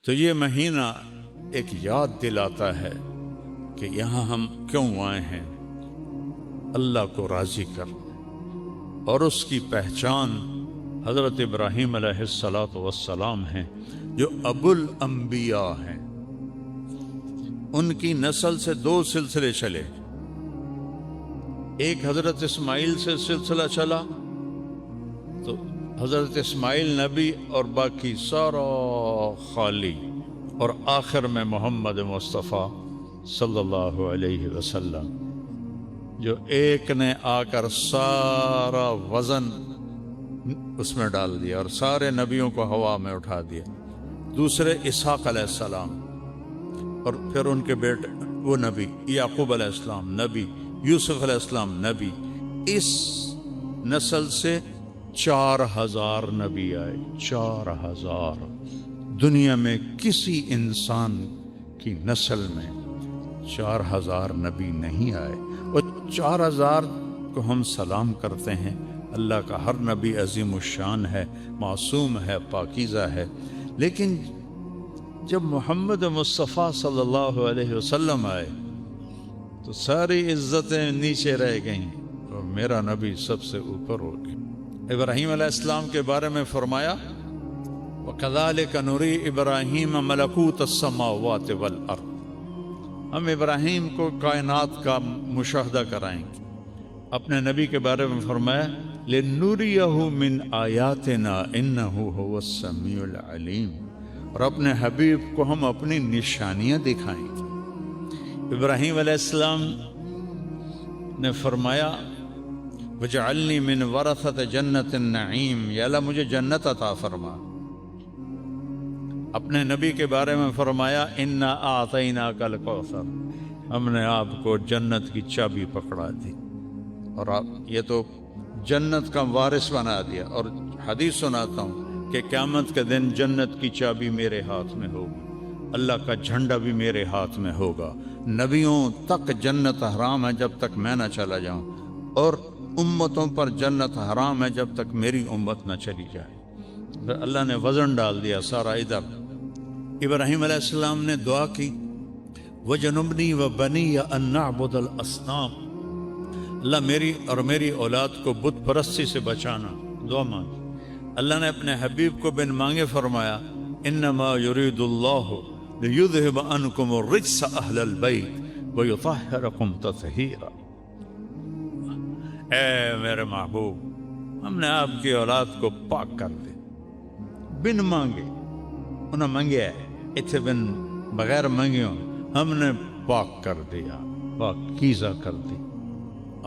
تو یہ مہینہ ایک یاد دلاتا ہے کہ یہاں ہم کیوں آئے ہیں، اللہ کو راضی کر، اور اس کی پہچان حضرت ابراہیم علیہ السلام ہیں جو ابو الانبیاء ہیں۔ ان کی نسل سے دو سلسلے چلے، ایک حضرت اسماعیل سے سلسلہ چلا تو حضرت اسماعیل نبی اور باقی سارا خالی، اور آخر میں محمد مصطفیٰ صلی اللہ علیہ وسلم جو ایک نے آ کر سارا وزن اس میں ڈال دیا اور سارے نبیوں کو ہوا میں اٹھا دیا۔ دوسرے اسحاق علیہ السلام، اور پھر ان کے بیٹے وہ نبی یعقوب علیہ السلام نبی، یوسف علیہ السلام نبی۔ اس نسل سے 4000 نبی آئے۔ 4000 دنیا میں کسی انسان کی نسل میں 4000 نبی نہیں آئے، اور 4000 کو ہم سلام کرتے ہیں۔ اللہ کا ہر نبی عظیم الشان ہے، معصوم ہے، پاکیزہ ہے، لیکن جب محمد مصطفیٰ صلی اللہ علیہ وسلم آئے تو ساری عزتیں نیچے رہ گئیں اور میرا نبی سب سے اوپر ہو گیا۔ ابراہیم علیہ السلام کے بارے میں فرمایا وَكَذَلِكَ نُرِي إِبْرَاهِيمَ مَلَكُوتَ السَّمَاوَاتِ وَالْأَرْضِ، ہم ابراہیم کو کائنات کا مشاہدہ کرائیں گے۔ اپنے نبی کے بارے میں فرمایا لِنُرِيَهُ مِنْ آيَاتِنَا إِنَّهُ هُوَ السَّمِيعُ الْعَلِيمُ، اور اپنے حبیب کو ہم اپنی نشانیاں دکھائیں گے۔ ابراہیم علیہ السلام نے فرمایا وَجَعَلْنِي مِنْ وَرَثَةِ جَنَّةِ النَّعِيمِ، یا اللہ مجھے جنت عطا فرما۔ اپنے نبی کے بارے میں فرمایا اِنَّا أَعْطَيْنَاكَ الْكَوْثَرَ، ہم نے آپ کو جنت کی چابی پکڑا دی، اور آپ یہ تو جنت کا وارث بنا دیا۔ اور حدیث سناتا ہوں کہ قیامت کے دن جنت کی چابی میرے ہاتھ میں ہوگی، اللہ کا جھنڈا بھی میرے ہاتھ میں ہوگا۔ نبیوں تک جنت حرام ہے جب تک میں نہ چلا جاؤں، اور امتوں پر جنت حرام ہے جب تک میری امت نہ چلی جائے۔ پھر اللہ نے وزن ڈال دیا سارا ادھر۔ ابراہیم علیہ السلام نے دعا کی وَجَنُبْنِي وَبَنِيَّ أَن نَعْبُدَ الْأَصْنَامَ، اللہ میری اور میری اولاد کو بت پرستی سے بچانا، دعا مانگی۔ اللہ نے اپنے حبیب کو بن مانگے فرمایا انما یرید اللہ لیذہب عنکم الرجس اہل البیت ویطہرکم تطہیرا، اے میرے محبوب ہم نے آپ کی اولاد کو پاک کر دے، بن مانگے، انہیں مانگے اتھے بن بغیر مانگیوں ہم نے پاک کر دیا، پاکیزہ کر دی۔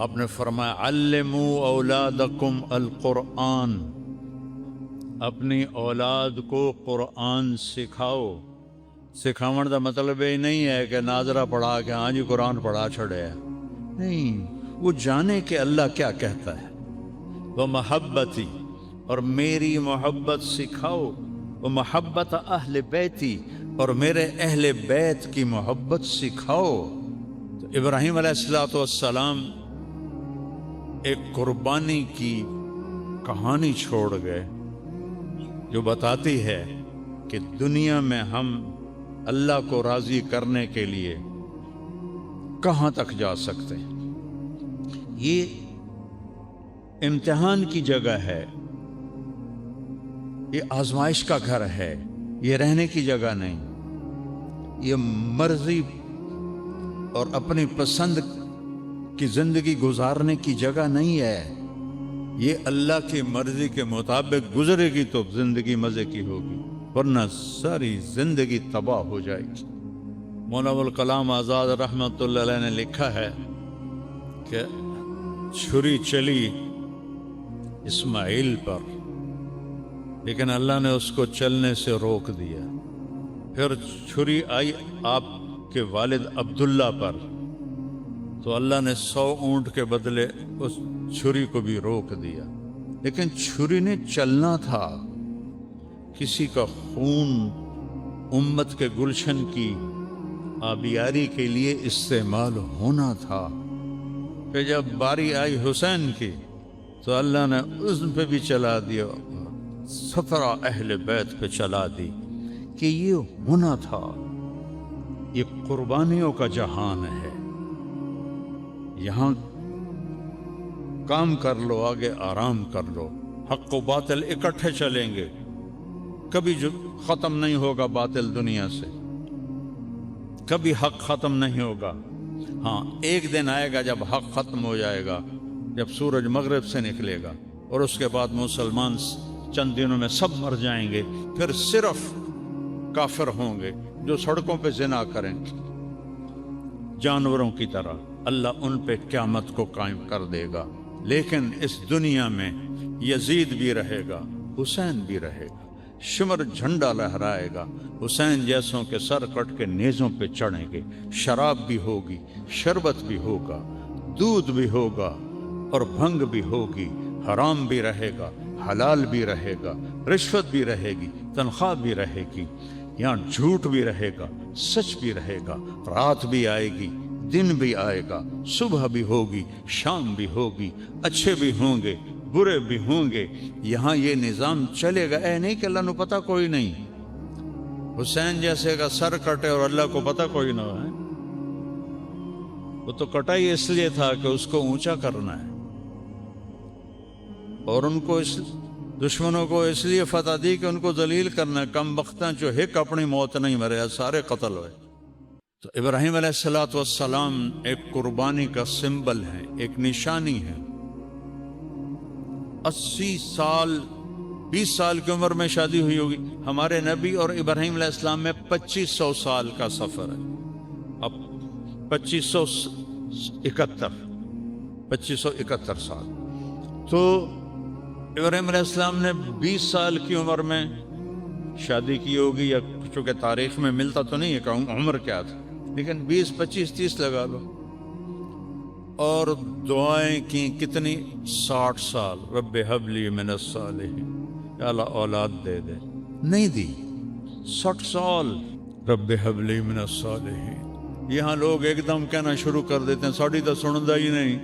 آپ نے فرمایا علموا اولادکم القرآن، اپنی اولاد کو قرآن سکھاؤ۔ سکھاون کا مطلب یہ نہیں ہے کہ ناظرہ پڑھا کہ ہاں جی قرآن پڑھا چھڑے ہے، نہیں، وہ جانے کہ اللہ کیا کہتا ہے۔ وہ محبتی، اور میری محبت سکھاؤ، وہ محبت اہل بیتی، اور میرے اہل بیت کی محبت سکھاؤ۔ تو ابراہیم علیہ السلام ایک قربانی کی کہانی چھوڑ گئے جو بتاتی ہے کہ دنیا میں ہم اللہ کو راضی کرنے کے لیے کہاں تک جا سکتے ہیں۔ یہ امتحان کی جگہ ہے، یہ آزمائش کا گھر ہے، یہ رہنے کی جگہ نہیں، یہ مرضی اور اپنی پسند کی زندگی گزارنے کی جگہ نہیں ہے۔ یہ اللہ کی مرضی کے مطابق گزرے گی تو زندگی مزے کی ہوگی، ورنہ ساری زندگی تباہ ہو جائے گی۔ مولانا ابوالکلام آزاد رحمۃ اللہ علیہ نے لکھا ہے کہ چھری چلی اسماعیل پر، لیکن اللہ نے اس کو چلنے سے روک دیا۔ پھر چھری آئی آپ کے والد عبداللہ پر، تو اللہ نے 100 اونٹ کے بدلے اس چھری کو بھی روک دیا، لیکن چھری نے چلنا تھا۔ کسی کا خون امت کے گلشن کی آبیاری کے لیے استعمال ہونا تھا۔ پھر جب باری آئی حسین کی تو اللہ نے اس پہ بھی چلا دیا، 17 اہل بیت پہ چلا دی۔ کہ یہ ہونا تھا. یہ قربانیوں کا جہان ہے. یہاں کام کر لو، آگے آرام کر لو. حق و باطل اکٹھے چلیں گے، کبھی جو ختم نہیں ہوگا باطل دنیا سے، کبھی حق ختم نہیں ہوگا. ہاں ایک دن آئے گا جب حق ختم ہو جائے گا، جب سورج مغرب سے نکلے گا، اور اس کے بعد مسلمان چند دنوں میں سب مر جائیں گے. پھر صرف کافر ہوں گے جو سڑکوں پہ زنا کریں جانوروں کی طرح. اللہ ان پہ قیامت کو قائم کر دے گا. لیکن اس دنیا میں یزید بھی رہے گا، حسین بھی رہے گا، شمر جھنڈا لہرائے گا. حسین جیسوں کے سر کٹ کے نیزوں پہ چڑھیں گے. شراب بھی ہوگی، شربت بھی ہوگا، دودھ بھی ہوگا، اور بھنگ بھی ہوگی. حرام بھی رہے گا، حلال بھی رہے گا، رشوت بھی رہے گی، تنخواہ بھی رہے گی. یہاں جھوٹ بھی رہے گا، سچ بھی رہے گا. رات بھی آئے گی، دن بھی آئے گا، صبح بھی ہوگی، شام بھی ہوگی. اچھے بھی ہوں گے، برے بھی ہوں گے. یہاں یہ نظام چلے گا. اے نہیں کہ اللہ نو پتہ کوئی نہیں. حسین جیسے کا سر کٹے اور اللہ کو پتہ کوئی نہ ہے. وہ تو کٹا ہی اس لیے تھا کہ اس کو اونچا کرنا ہے، اور ان کو دشمنوں کو اس لیے فتح دی کہ ان کو ذلیل کرنا ہے. کم بختاں جو ہک اپنی موت نہیں مرے، سارے قتل ہوئے. تو ابراہیم علیہ السلام ایک قربانی کا سمبل ہے، ایک نشانی ہے. 80 سال 20 سال کی عمر میں شادی ہوئی ہوگی. ہمارے نبی اور ابراہیم علیہ السلام میں 2500 سال کا سفر ہے. اب 2571 سال. تو ابراہیم علیہ السلام نے 20 سال کی عمر میں شادی کی ہوگی، یا چونکہ تاریخ میں ملتا تو نہیں ہے کہ عمر کیا تھا، لیکن 20 25 30 لگا لو. اور دعائیں کی کتنی؟ 60 سال. رب حب لی من الصالحین، یا اللہ اولاد دے دے. نہیں دی. 60 سال رب حب لی من الصالحین. یہاں لوگ ایک دم کہنا شروع کر دیتے ہیں ساڑی تو سندا ہی نہیں.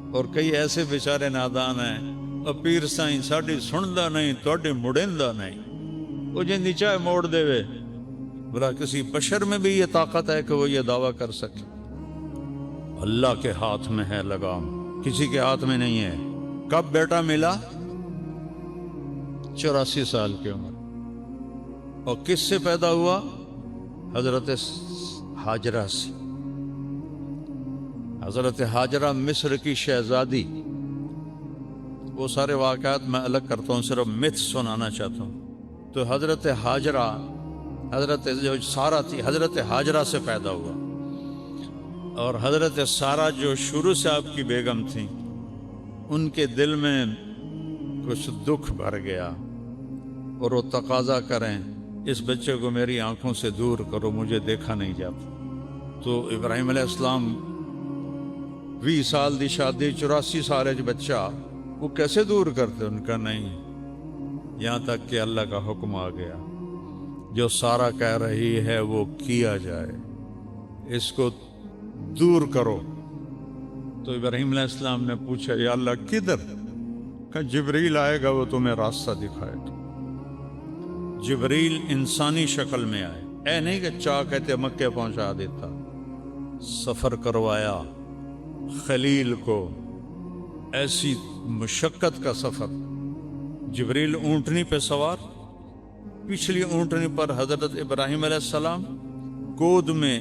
اور کئی ایسے بیچارے نادان ہیں، اور پیر سائیں ساڑی سندا نہیں، توڑی مڑیندا نہیں. وہ جن چاہے موڑ دے وے. بلا کسی بشر میں بھی یہ طاقت ہے کہ وہ یہ دعویٰ کر سکے؟ اللہ کے ہاتھ میں ہے لگام، کسی کے ہاتھ میں نہیں ہے. کب بیٹا ملا؟ 84 سال کی عمر. اور کس سے پیدا ہوا؟ حضرت ہاجرہ سے. حضرت ہاجرہ مصر کی شہزادی. وہ سارے واقعات میں الگ کرتا ہوں، صرف متھ سنانا چاہتا ہوں. تو حضرت ہاجرہ، حضرت جو سارہ تھی، حضرت ہاجرہ سے پیدا ہوا. اور حضرت سارہ جو شروع سے آپ کی بیگم تھیں، ان کے دل میں کچھ دکھ بھر گیا، اور وہ تقاضا کریں اس بچے کو میری آنکھوں سے دور کرو، مجھے دیکھا نہیں جاتا. تو ابراہیم علیہ السلام 20 سال دی شادی، 84 سال بچہ، وہ کیسے دور کرتے؟ ان کا نہیں. یہاں تک کہ اللہ کا حکم آ گیا، جو سارہ کہہ رہی ہے وہ کیا جائے، اس کو دور کرو. تو ابراہیم علیہ السلام نے پوچھا یا اللہ کدھر؟ کہ جبریل آئے گا، وہ تمہیں راستہ دکھائے گا. جبریل انسانی شکل میں آئے. اے نہیں کہ چاہ کہتے مکے پہنچا دیتا. سفر کروایا خلیل کو، ایسی مشقت کا سفر. جبریل اونٹنی پہ سوار، پچھلی اونٹنی پر حضرت ابراہیم علیہ السلام، گود میں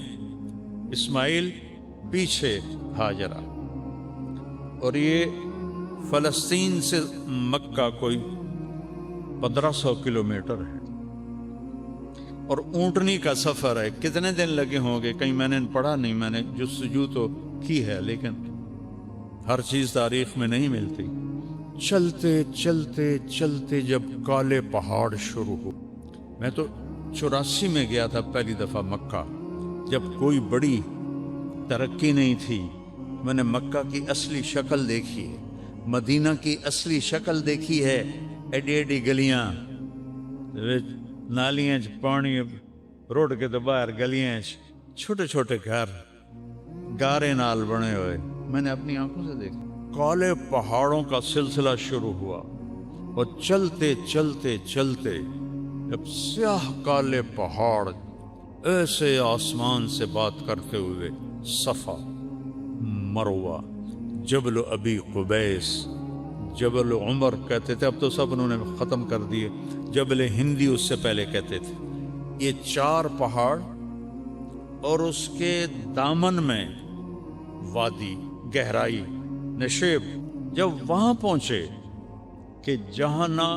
اسماعیل، پیچھے ہاجرہ. اور یہ فلسطین سے مکہ کوئی 1500 کلومیٹر ہے، اور اونٹنی کا سفر ہے. کتنے دن لگے ہوں گے کہیں میں نے پڑھا نہیں، میں نے جستجو تو کی ہے لیکن ہر چیز تاریخ میں نہیں ملتی. چلتے چلتے چلتے جب کالے پہاڑ شروع ہو. میں تو 84 میں گیا تھا پہلی دفعہ مکہ، جب کوئی بڑی ترقی نہیں تھی. میں نے مکہ کی اصلی شکل دیکھی ہے، مدینہ کی اصلی شکل دیکھی ہے. ایڈی ایڈی گلیاں، نالیاں پانی روڈ کے تو باہر، گلیاں چھوٹے چھوٹے گھر گارے نال بنے ہوئے. میں نے اپنی آنکھوں سے دیکھا. کالے پہاڑوں کا سلسلہ شروع ہوا، اور چلتے چلتے چلتے جب سیاہ کالے پہاڑ ایسے آسمان سے بات کرتے ہوئے، صفا، مروہ، جبل ابی قبیس، جبل عمر کہتے تھے، اب تو سب انہوں نے ختم کر دیے، جبل ہندی اس سے پہلے کہتے تھے، یہ 4 پہاڑ اور اس کے دامن میں وادی، گہرائی، نشیب. جب وہاں پہنچے کہ جہاں نہ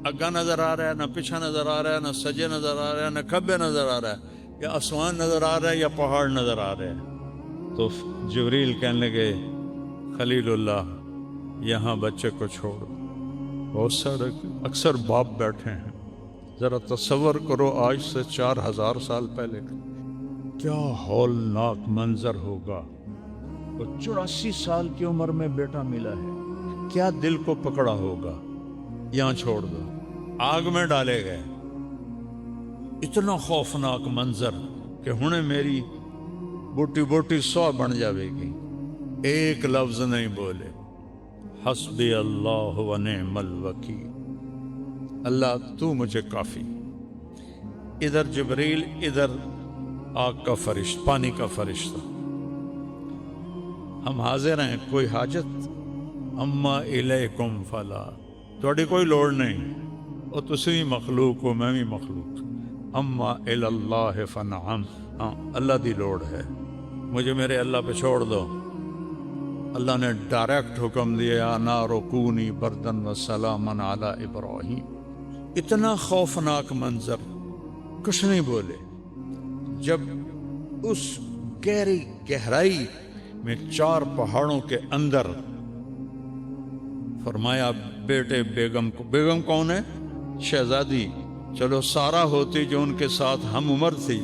اگا نظر آ رہا ہے، نہ پیچھے نظر آ رہا ہے، نہ سجے نظر آ رہا ہے، نہ کھبے نظر آ رہا ہے، یا آسمان نظر آ رہا ہے یا پہاڑ نظر آ رہے ہیں، تو جبریل کہنے لگے خلیل اللہ یہاں بچے کو چھوڑ. بہت سارے اکثر باپ بیٹھے ہیں، ذرا تصور کرو آج سے 4000 سال پہلے کیا ہولناک منظر ہوگا. وہ 84 سال کی عمر میں بیٹا ملا ہے، کیا دل کو پکڑا ہوگا. یہاں چھوڑ دو، آگ میں ڈالے گئے. اتنا خوفناک منظر کہ ہنے میری بوٹی بوٹی 100 بن جاوے گی. ایک لفظ نہیں بولے، حسبی اللہ و نعم الوکیل، اللہ تو مجھے کافی. ادھر جبریل، ادھر آگ کا فرشتہ، پانی کا فرشتہ. ہم حاضر ہیں، کوئی حاجت؟ اما الیکم فلا، تھوڑی کوئی لوڑ نہیں، اور تسی بھی مخلوق ہو، میں بھی مخلوق. اما اللہ فنعم، ہاں اللہ دی لوڑ ہے، مجھے میرے اللہ پہ چھوڑ دو. اللہ نے ڈائریکٹ حکم دیا، یا نار کونی بردن و سلاما علی ابراہیم. اتنا خوفناک منظر، کچھ نہیں بولے. جب اس گہری گہرائی میں 4 پہاڑوں کے اندر فرمایا بیٹے بیگم کو، بیگم کون ہے؟ شہزادی. چلو سارا ہوتی جو ان کے ساتھ ہم عمر تھی،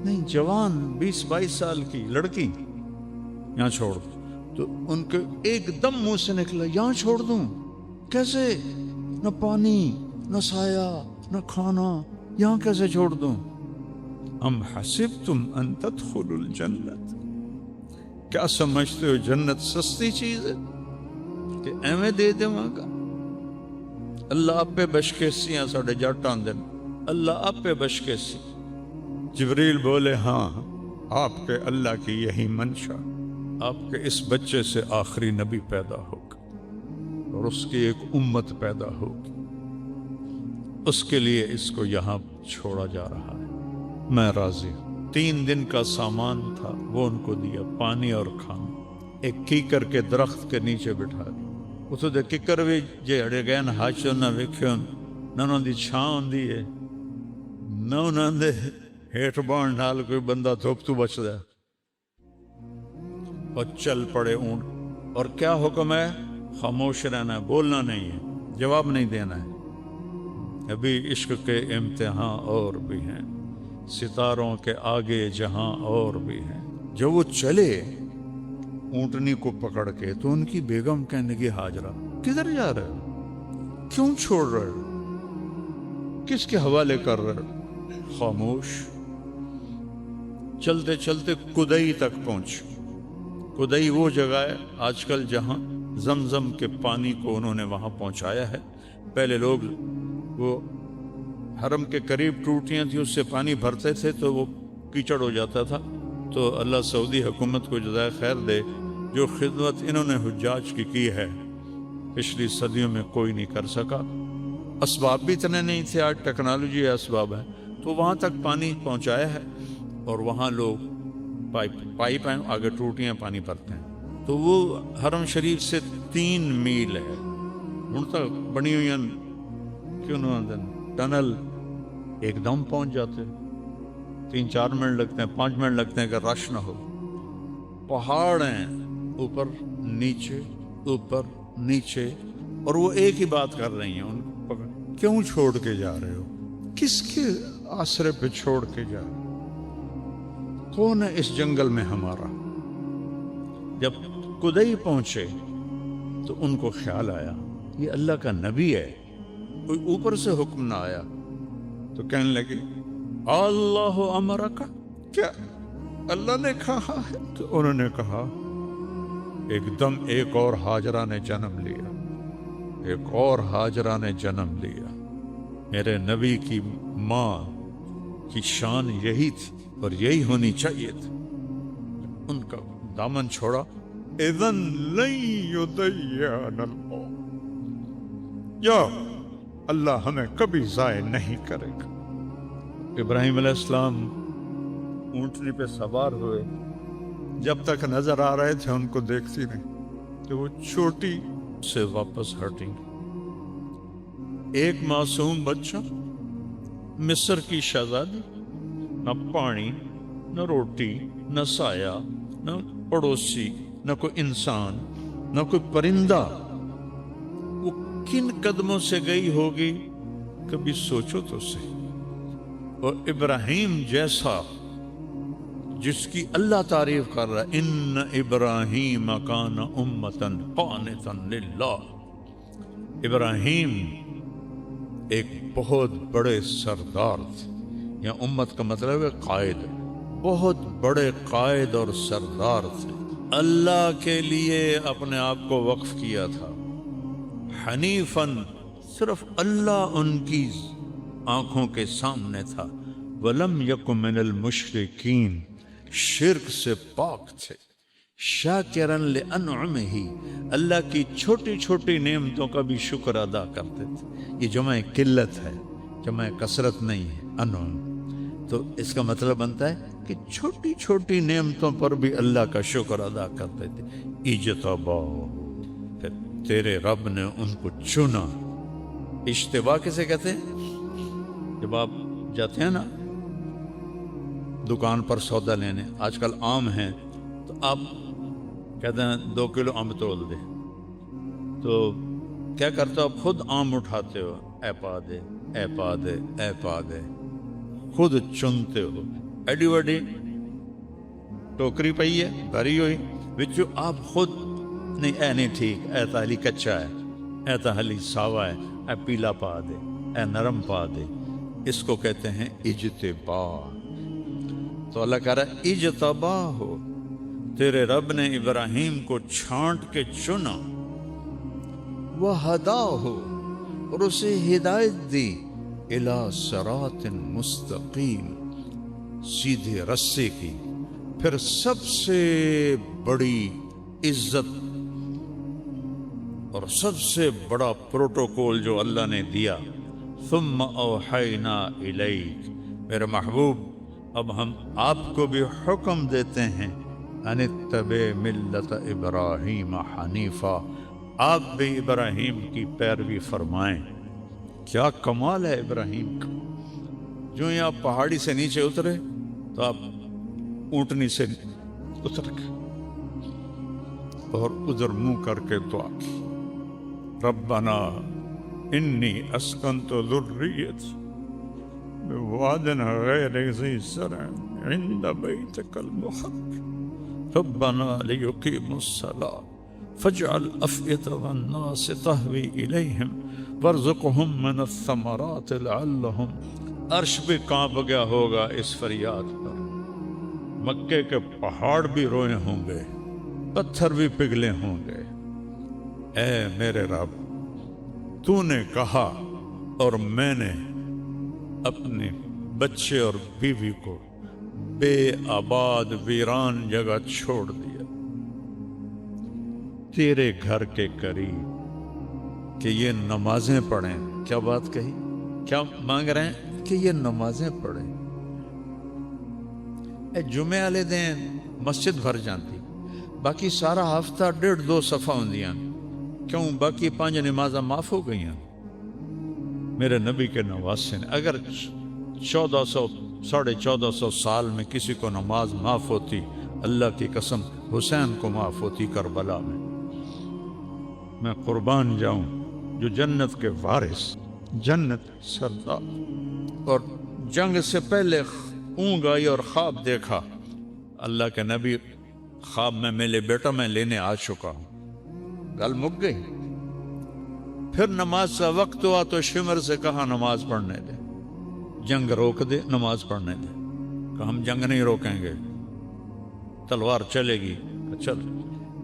نہیں جوان 20-22 سال کی لڑکی، یہاں چھوڑ دو. تو ان کے ایک دم منہ سے نکلا یہاں چھوڑ دوں؟ کیسے؟ نہ پانی، نہ سایہ، نہ کھانا، یہاں کیسے چھوڑ دوں؟ ام حسبتم ان تدخلوا الجنت، کیا سمجھتے ہو جنت سستی چیز ہے کہ ایویں دے دے وہاں کا؟ اللہ آپ پہ بشکیسی ہیں ساڑھے جاٹاں دن، اللہ آپ پہ بشکیسی. جبریل بولے ہاں آپ کے اللہ کی یہی منشا، آپ کے اس بچے سے آخری نبی پیدا ہوگا اور اس کی ایک امت پیدا ہوگی، اس کے لیے اس کو یہاں چھوڑا جا رہا ہے. میں راضی ہوں. 3 دن کا سامان تھا وہ ان کو دیا، پانی اور کھانا. ایک کیکر کے درخت کے نیچے بٹھا دیا. اتو دے کیکر بھی جے اڑے گئے نہ ہاچو نہ ویکھو نہ انہوں دی چھاں ہوندی ہے، نہ انہوں دے ہیٹھ بان ڈال کوئی بندہ دھوپ تو بچ دیا. اور چل پڑے اونٹ. اور کیا حکم ہے؟ خاموش رہنا ہے، بولنا نہیں ہے، جواب نہیں دینا ہے. ابھی عشق کے امتحان اور بھی ہیں، ستاروں کے آگے جہاں اور بھی ہیں. جب وہ چلے اونٹنی کو پکڑ کے تو ان کی بیگم کہنے لگی ہاجرہ کدھر جا رہے ہو؟ کیوں چھوڑ رہے ہو؟ کس کے حوالے کر رہے ہو؟ خاموش. چلتے چلتے کدئی تک پہنچ. کدئی وہ جگہ ہے آج کل جہاں زمزم کے پانی کو انہوں نے وہاں پہنچایا ہے. پہلے لوگ وہ حرم کے قریب ٹوٹیاں تھیں، اس سے پانی بھرتے تھے تو وہ کیچڑ ہو جاتا تھا. تو اللہ سعودی حکومت کو جزائے خیر دے، جو خدمت انہوں نے حجاج کی ہے پچھلی صدیوں میں کوئی نہیں کر سکا. اسباب بھی اتنے نہیں تھے، آج ٹیکنالوجی اسباب ہے، تو وہاں تک پانی پہنچایا ہے. اور وہاں لوگ پائپ ہیں، آگے ٹوٹیاں پانی بھرتے ہیں. تو وہ حرم شریف سے 3 میل ہے ان تک بنی ہوئی کیوں ٹنل. ایک دم پہنچ جاتے، 3-4 منٹ لگتے ہیں، 5 منٹ لگتے ہیں کہ رش نہ ہو. پہاڑ ہیں اوپر نیچے اوپر نیچے، اور وہ ایک ہی بات کر رہی ہیں ان کو پکڑ. کیوں چھوڑ کے جا رہے ہو؟ کس کے آسرے پہ چھوڑ کے جا رہے ہو؟ کون ہے اس جنگل میں ہمارا؟ جب کدئی پہنچے تو ان کو خیال آیا یہ اللہ کا نبی ہے، کوئی اوپر سے حکم نہ آیا. تو کہنے لگے اللہ امرک، کیا اللہ نے کہا ہے؟ تو انہوں نے کہا ایک دم ایک اور ہاجرہ نے جنم لیا، ایک اور ہاجرہ نے جنم لیا. میرے نبی کی ماں کی شان یہی تھی اور یہی ہونی چاہیے تھی. ان کا دامن چھوڑا. اذن لن یضیعنا اللہ، یا اللہ ہمیں کبھی ضائع نہیں کرے گا. ابراہیم علیہ السلام اونٹنی پہ سوار ہوئے، جب تک نظر آ رہے تھے ان کو دیکھتی نہیں کہ وہ چھوٹی سے واپس ہٹیں. ایک معصوم بچہ، مصر کی شہزادی، نہ پانی نہ روٹی نہ سایہ نہ پڑوسی نہ کوئی انسان نہ کوئی پرندہ. وہ کن قدموں سے گئی ہوگی کبھی سوچو تو صحیح. اور ابراہیم جیسا جس کی اللہ تعریف کر رہا ہے، ان ابراہیم کان امتن قانتا للہ. ابراہیم ایک بہت بڑے سردار تھے. یا امت کا مطلب ہے قائد، بہت بڑے قائد اور سردار تھے. اللہ کے لیے اپنے آپ کو وقف کیا تھا. حنیفاً، صرف اللہ ان کی آنکھوں کے سامنے تھا. ولم یک من المشرکین، شرک سے پاک تھے. شاکرن لانعمہ، اللہ کی چھوٹی چھوٹی نعمتوں کا بھی شکر ادا کرتے تھے. یہ جمع قلت ہے، جمع کثرت نہیں ہے. انعم تو اس کا مطلب بنتا ہے کہ چھوٹی چھوٹی نعمتوں پر بھی اللہ کا شکر ادا کرتے تھے. اجتبا، پھر تیرے رب نے ان کو چنا. اجتبا کسے کہتے ہیں؟ جب آپ جاتے ہیں نا دکان پر سودا لینے، آج کل آم ہیں تو آپ کہتے ہیں 2 کلو آم تول دے، تو کیا کرتے ہو آپ؟ خود آم اٹھاتے ہو، اے پا دے اے پا دے اے پا دے، خود چنتے ہو. ایڈی وڈی ٹوکری پئی ہے بھری ہوئی، وچوں آپ خود نہیں، اے نہیں ٹھیک، اے تا ہلی کچا ہے، اے تا ہلی ساوا ہے، اے پیلا پا دے، اے نرم پا دے. اس کو کہتے ہیں اجتبا. تو اللہ کہہ رہا ہے اجتبا ہو، تیرے رب نے ابراہیم کو چھانٹ کے چنا. وہدا ہو، اور اسے ہدایت دی. الی صراط مستقیم، سیدھے رستے کی. پھر سب سے بڑی عزت اور سب سے بڑا پروٹوکول جو اللہ نے دیا، ثم اوحینا الیک، میرے محبوب اب ہم آپ کو بھی حکم دیتے ہیں، ان اتبع ملت ابراہیم حنیفا، آپ بھی ابراہیم کی پیروی فرمائیں. کیا کمال ہے ابراہیم کا. جو ہی آپ پہاڑی سے نیچے اترے تو آپ اونٹنی سے اتر گئے اور ادھر منہ کر کے دعا کی، ربنا انی اسکنت ذریتی بواد غیر ذی زرع عند بیتک المحرم ربنا لیقیموا الصلاة فاجعل أفئدة الناس تهوی الیہم وارزقہم من الثمرات لعلہم. عرش بھی کانپ گیا ہوگا اس فریاد پر، مکے کے پہاڑ بھی روئے ہوں گے، پتھر بھی پگھلے ہوں گے. اے میرے رب، تو نے کہا اور میں نے اپنے بچے اور بیوی کو بے آباد ویران جگہ چھوڑ دیا تیرے گھر کے قریب کہ یہ نمازیں پڑھیں. کیا بات کہی، کیا مانگ رہے ہیں؟ کہ یہ نمازیں پڑھیں. اے جمعے والے دن مسجد بھر جاتی، باقی سارا ہفتہ 1.5-2 صفحہ ہوندیاں، کیوں باقی 5 نمازاں معاف ہو گئیاں. میرے نبی کے نواسے نے، اگر 1400 سال میں کسی کو نماز معاف ہوتی، اللہ کی قسم حسین کو معاف ہوتی کربلا میں. میں قربان جاؤں جو جنت کے وارث، جنت سردار، اور جنگ سے پہلے اونگ آئی اور خواب دیکھا. اللہ کے نبی خواب میں ملے، بیٹا میں لینے آ چکا ہوں. گل مک گئی. پھر نماز کا وقت ہوا تو شمر سے کہا نماز پڑھنے دے، جنگ روک دے، نماز پڑھنے دے. کہ ہم جنگ نہیں روکیں گے، تلوار چلے گی. چل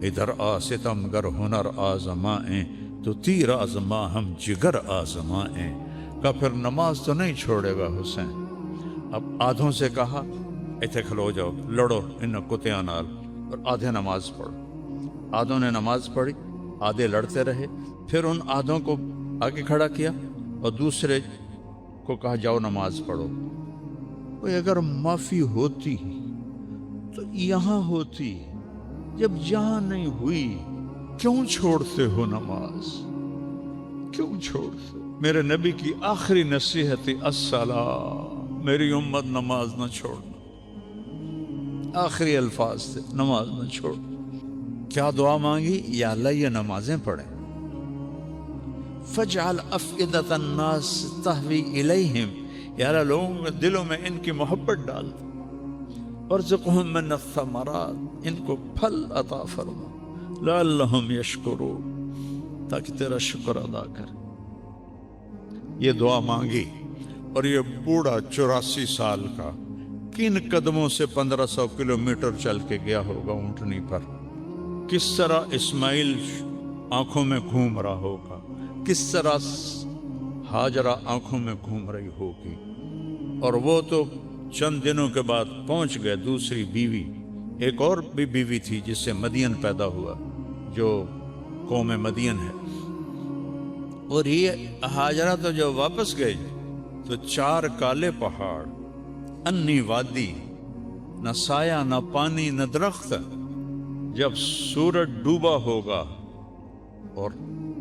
ادھر آ ستمگر ہنر آزمائیں، تو تیر آزما ہم جگر آزمائیں. کہا پھر نماز تو نہیں چھوڑے گا حسین. اب آدھوں سے کہا ایتھے کھلو جاؤ لڑو ان کتیاں نال اور آدھے نماز پڑھو. آدھوں نے نماز پڑھی, آدھے لڑتے رہے. پھر ان آدھوں کو آگے کھڑا کیا اور دوسرے کو کہا جاؤ نماز پڑھو. اگر معافی ہوتی تو یہاں ہوتی, جب یہاں نہیں ہوئی کیوں چھوڑتے ہو نماز, کیوں چھوڑتے؟ میرے نبی کی آخری نصیحت الصلاۃ, میری امت نماز نہ چھوڑنا. آخری الفاظ تھے نماز نہ چھوڑ. کیا دعا مانگی؟ یا اللہ یہ نمازیں پڑھیں. فجعل افئدۃ الناس تہوی الیہم, یا اللہ لوگوں کے دلوں میں ان کی محبت ڈال. وارزقہم من الثمرات, ان کو پھل عطا فرما. لعلہم یشکرون, تاکہ تیرا شکر ادا کریں. یہ دعا مانگی اور یہ بوڑھا 84 سال کا کن قدموں سے 1500 کلومیٹر چل کے گیا ہوگا اونٹنی پر. کس طرح اسماعیل آنکھوں میں گھوم رہا ہوگا, کس طرح ہاجرہ آنکھوں میں گھوم رہی ہوگی. اور وہ تو چند دنوں کے بعد پہنچ گئے دوسری بیوی. ایک اور بھی بیوی تھی جس سے مدین پیدا ہوا, جو قوم مدین ہے. اور یہ ہاجرہ تو جو واپس گئی تو 4 کالے پہاڑ, انی وادی, نہ سایہ نہ پانی نہ درخت. جب سورج ڈوبا ہوگا اور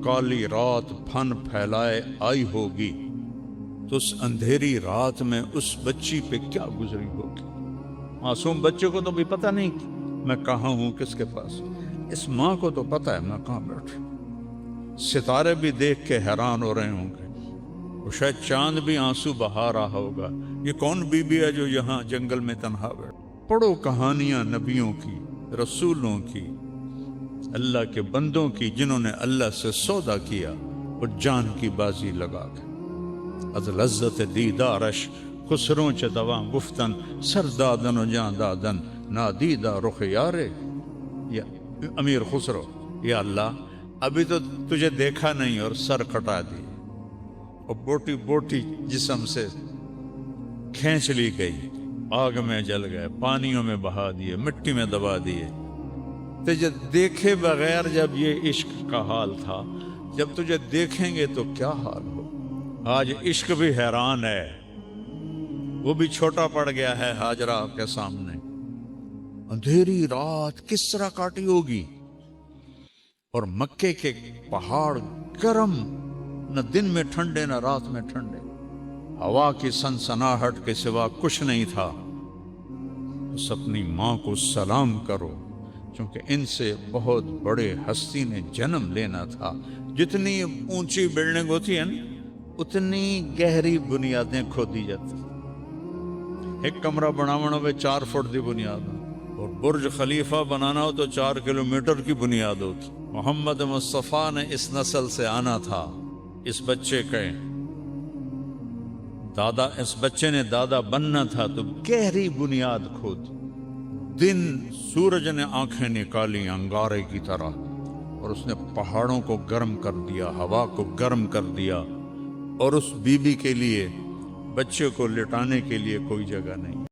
کالی رات پھن پھیلائے آئی ہوگی تو اس اندھیری رات میں اس بچی پہ کیا گزری ہوگی. معصوم بچے کو تو بھی پتہ نہیں میں کہاں ہوں, کس کے پاس. اس ماں کو تو پتہ ہے میں کہاں بیٹھا. ستارے بھی دیکھ کے حیران ہو رہے ہوں گے, اور شاید چاند بھی آنسو بہا رہا ہوگا. یہ کون بی بی ہے جو یہاں جنگل میں تنہا بیٹھ. پڑھو کہانیاں نبیوں کی, رسولوں کی, اللہ کے بندوں کی, جنہوں نے اللہ سے سودا کیا اور جان کی بازی لگا کے. از لذت دیدارش خسروں چ دواں گفتن, سر دادن و جان دادن نادیدہ رخ یارے. یا امیر خسرو, یا اللہ ابھی تو تجھے دیکھا نہیں اور سر کٹا دی, اور بوٹی بوٹی جسم سے کھینچ لی گئی, آگ میں جل گئے, پانیوں میں بہا دیے, مٹی میں دبا دیے. تجھے دیکھے بغیر جب یہ عشق کا حال تھا, جب تجھے دیکھیں گے تو کیا حال ہو. آج عشق بھی حیران ہے, وہ بھی چھوٹا پڑ گیا ہے ہاجرہ کے سامنے. اندھیری رات کس طرح کاٹی ہوگی, اور مکے کے پہاڑ گرم, نہ دن میں ٹھنڈے نہ رات میں ٹھنڈے. ہوا کی سنسناہٹ کے سوا کچھ نہیں تھا. بس اپنی ماں کو سلام کرو, چونکہ ان سے بہت بڑے ہستی نے جنم لینا تھا. جتنی اونچی بلڈنگ ہوتی ہے نا, اتنی گہری بنیادیں کھودی جاتی. ایک کمرہ بناونا ہوئے 4 فٹ دی بنیاد, اور برج خلیفہ بنانا ہو تو 4 کلومیٹر کی بنیاد ہوتی. محمد مصطفیٰ نے اس نسل سے آنا تھا. اس بچے کے دادا, اس بچے نے دادا بننا تھا, تو گہری بنیاد کھود. دن سورج نے آنکھیں نکالی انگارے کی طرح, اور اس نے پہاڑوں کو گرم کر دیا, ہوا کو گرم کر دیا. اور اس بی بی کے لیے, بچے کو لٹانے کے لیے کوئی جگہ نہیں.